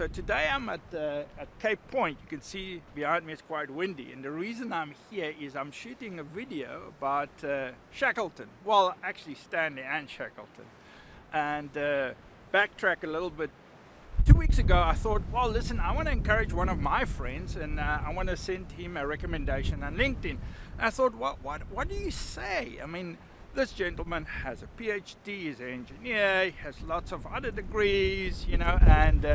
So today I'm at Cape Point. You can see behind me it's quite windy, and the reason I'm here is I'm shooting a video about Shackleton. Well, actually Stanley and Shackleton. And backtrack a little bit. 2 weeks ago I thought, well listen, I want to encourage one of my friends, and I want to send him a recommendation on LinkedIn. And I thought, what do you say? I mean, this gentleman has a PhD, he's an engineer, he has lots of other degrees, and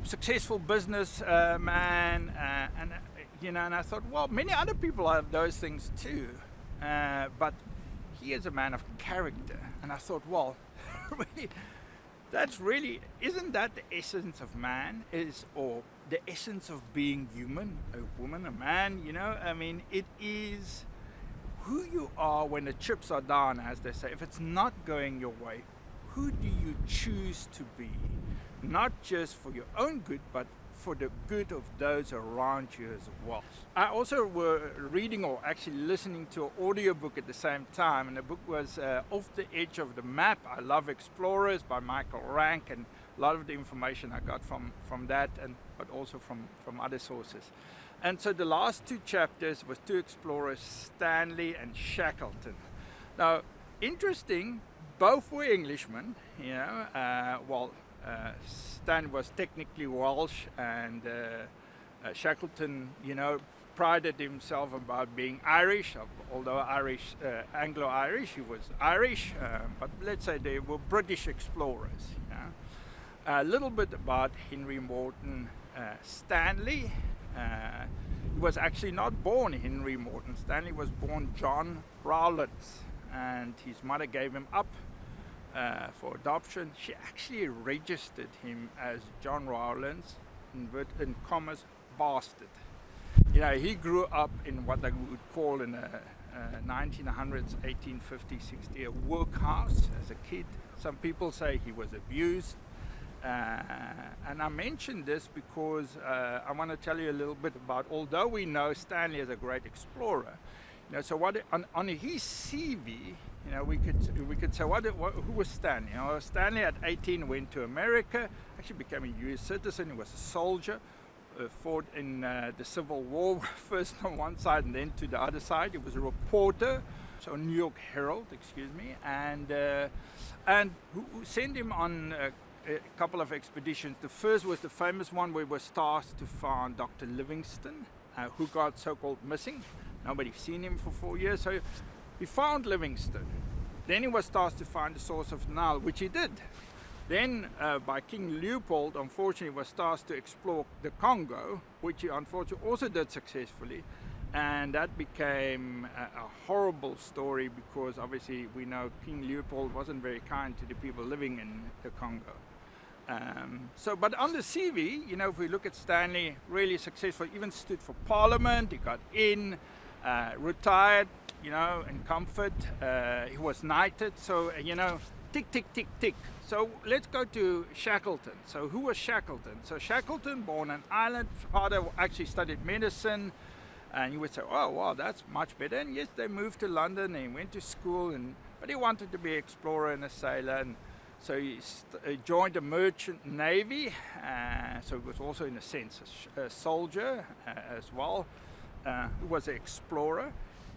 successful business man, and I thought, well, many other people have those things too, but he is a man of character. And I thought, well, really, isn't that the essence of man, or the essence of being human, a woman, a man, I mean, it is who you are when the chips are down, as they say. If it's not going your way, who do you choose to be? Not just for your own good, but for the good of those around you as well. I also were reading, or actually listening to an audiobook at the same time, and the book was Off the Edge of the Map, I Love Explorers by Michael Rank, and a lot of the information I got from that, but also from other sources. And so the last two chapters was two explorers, Stanley and Shackleton. Now, interesting, both were Englishmen, Stanley was technically Welsh, and Shackleton, prided himself about being Irish, although Anglo-Irish, he was Irish, but let's say they were British explorers. A little bit about Henry Morton Stanley. He was actually not born Henry Morton Stanley, was born John Rowlands, and his mother gave him up for adoption. She actually registered him as John Rowlands, in commas, bastard. He grew up in what they would call in the 1900s, 1850, 60, a workhouse as a kid. Some people say he was abused. And I mention this because I want to tell you a little bit about, although we know Stanley is a great explorer, so what on his CV, we could say, who was Stanley? Stanley at 18 went to America, actually became a US citizen. He was a soldier, fought in the Civil War, first on one side and then to the other side. He was a reporter, so New York Herald, and who sent him on a couple of expeditions. The first was the famous one where he was tasked to find Dr. Livingstone, who got so-called missing. Nobody's seen him for 4 years, so he found Livingstone. Then he was tasked to find the source of the Nile, which he did. Then by King Leopold, unfortunately, was tasked to explore the Congo, which he unfortunately also did successfully. And that became a horrible story, because obviously we know King Leopold wasn't very kind to the people living in the Congo. But on the CV, if we look at Stanley, really successful, even stood for Parliament, he got in, retired, in comfort, he was knighted, so, tick, tick, tick, tick. So let's go to Shackleton. So who was Shackleton? So Shackleton, born on Ireland, father actually studied medicine, and you would say, oh, wow, that's much better. And yes, they moved to London, and he went to school, but he wanted to be an explorer and a sailor, and so he joined the merchant navy, so he was also in a sense a soldier as well. He was an explorer.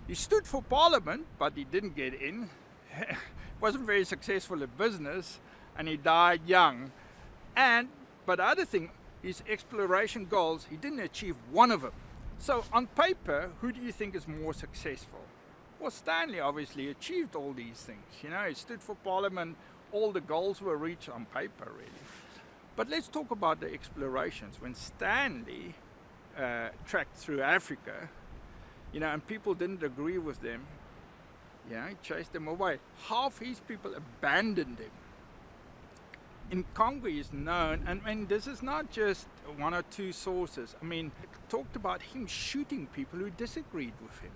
He stood for Parliament, but he didn't get in. Wasn't very successful in business, and he died young. But the other thing, his exploration goals, he didn't achieve one of them. So on paper, who do you think is more successful? Well, Stanley obviously achieved all these things. He stood for Parliament, all the goals were reached on paper, really. But let's talk about the explorations. When Stanley trekked through Africa, and people didn't agree with them, he chased them away. Half his people abandoned him. In Congo, he's known, and this is not just one or two sources. Talked about him shooting people who disagreed with him.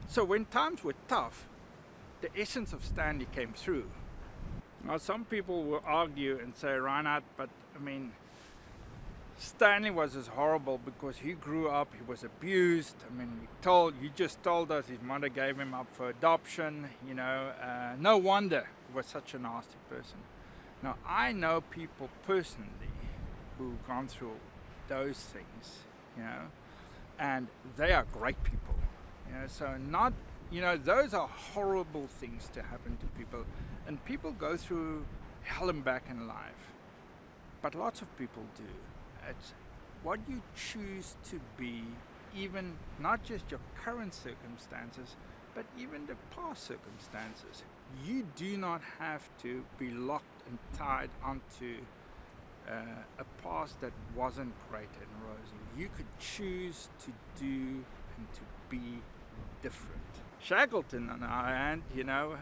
So when times were tough, the essence of Stanley came through. Now, some people will argue and say, Reinhard, but Stanley was as horrible because he grew up, he was abused. You just told us his mother gave him up for adoption. No wonder he was such a nasty person. Now, I know people personally who've gone through those things, you know, and they are great people, you know, so not, you know, those are horrible things to happen to people, and people go through hell and back in life, but lots of people do. It's what you choose to be, even not just your current circumstances, but even the past circumstances. You do not have to be locked and tied onto a past that wasn't great and rosy. You could choose to do and to be different. Shackleton, on the other hand, you know,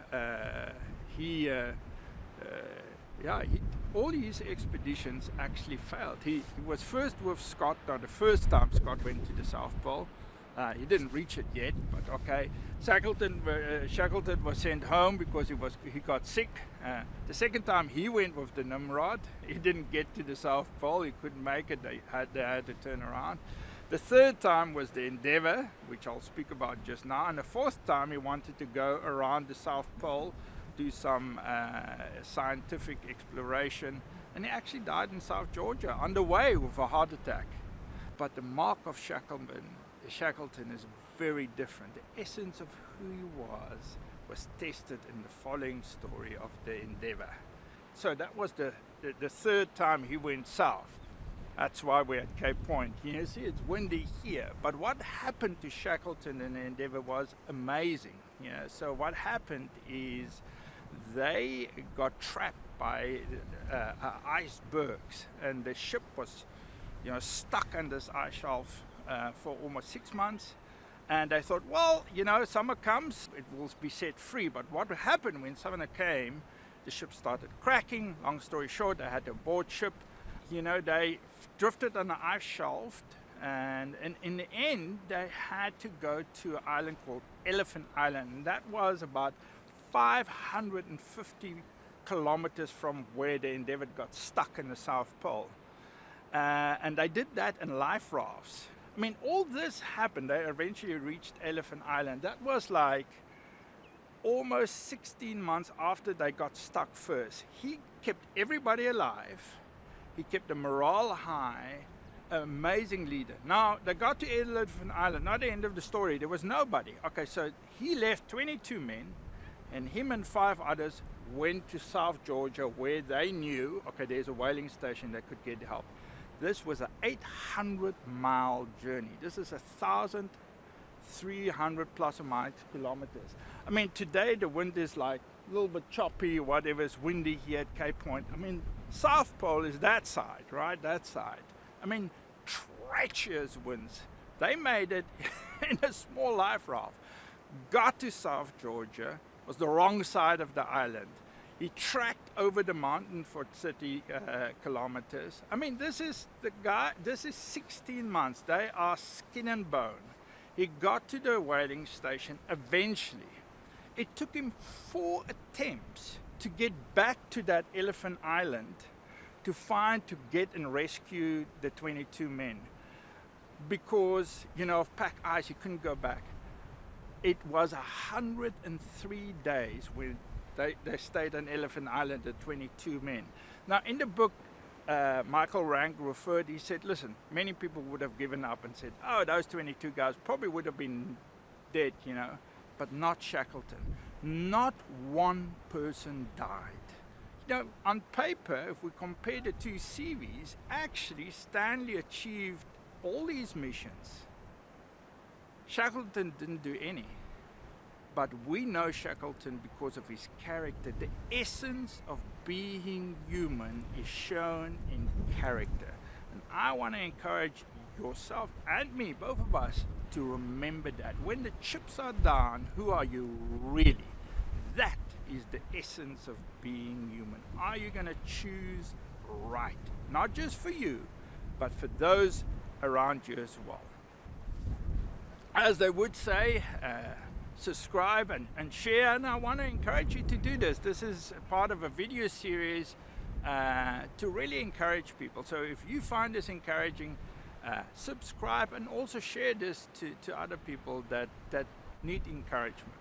all his expeditions actually failed. He was first with Scott, the first time Scott went to the South Pole. He didn't reach it yet, but okay. Shackleton was sent home because he got sick. The second time he went with the Nimrod, he didn't get to the South Pole. He couldn't make it. They had to turn around. The third time was the Endeavour, which I'll speak about just now. And the fourth time he wanted to go around the South Pole, do some scientific exploration, and he actually died in South Georgia on the way with a heart attack. But the mark of Shackleton is very different. The essence of who he was tested in the following story of the Endeavour. So that was the third time he went south. That's why we're at Cape Point. You see, it's windy here. But what happened to Shackleton and the Endeavour was amazing. You know, so what happened is they got trapped by icebergs, and the ship was, you know, stuck on this ice shelf for almost 6 months. And they thought, well, you know, summer comes, it will be set free. But what happened when summer came, the ship started cracking. Long story short, they had to board ship. You know, they drifted on the ice shelf, and in the end, they had to go to an island called Elephant Island. And that was about 550 kilometers from where the Endeavour got stuck in the South Pole. And they did that in life rafts. I mean, all this happened. They eventually reached Elephant Island. That was like almost 16 months after they got stuck first. He kept everybody alive. He kept the morale high. Amazing leader. Now, they got to Elephant Island. Not the end of the story. There was nobody. Okay, so he left 22 men, and him and 5 others went to South Georgia, where they knew, okay, there's a whaling station that could get help. This was an 800-mile journey. This is 1,300 plus or minus kilometers. I mean, today the wind is like a little bit choppy, whatever, it's windy here at Cape Point. I mean, South Pole is that side, right? That side. I mean, treacherous winds. They made it in a small life raft. Got to South Georgia, was the wrong side of the island. He tracked over the mountain for 30 kilometers. I mean, this is 16 months. They are skin and bone. He got to the whaling station eventually. It took him 4 attempts to get back to that Elephant Island to get and rescue the 22 men. Because, you know, of pack ice, he couldn't go back. It was 103 days when they stayed on Elephant Island, the 22 men. Now, in the book, Michael Rank referred, he said, listen, many people would have given up and said, oh, those 22 guys probably would have been dead, you know, but not Shackleton. Not one person died. You know, on paper, if we compare the two CVs, actually Stanley achieved all these missions. Shackleton didn't do any. But we know Shackleton because of his character. The essence of being human is shown in character. And I want to encourage yourself and me, both of us, to remember that. When the chips are down, who are you really? That is the essence of being human. Are you going to choose right? Not just for you, but for those around you as well. As they would say, subscribe and share, and I want to encourage you to do this. This is part of a video series to really encourage people. So if you find this encouraging, subscribe and also share this to other people that need encouragement.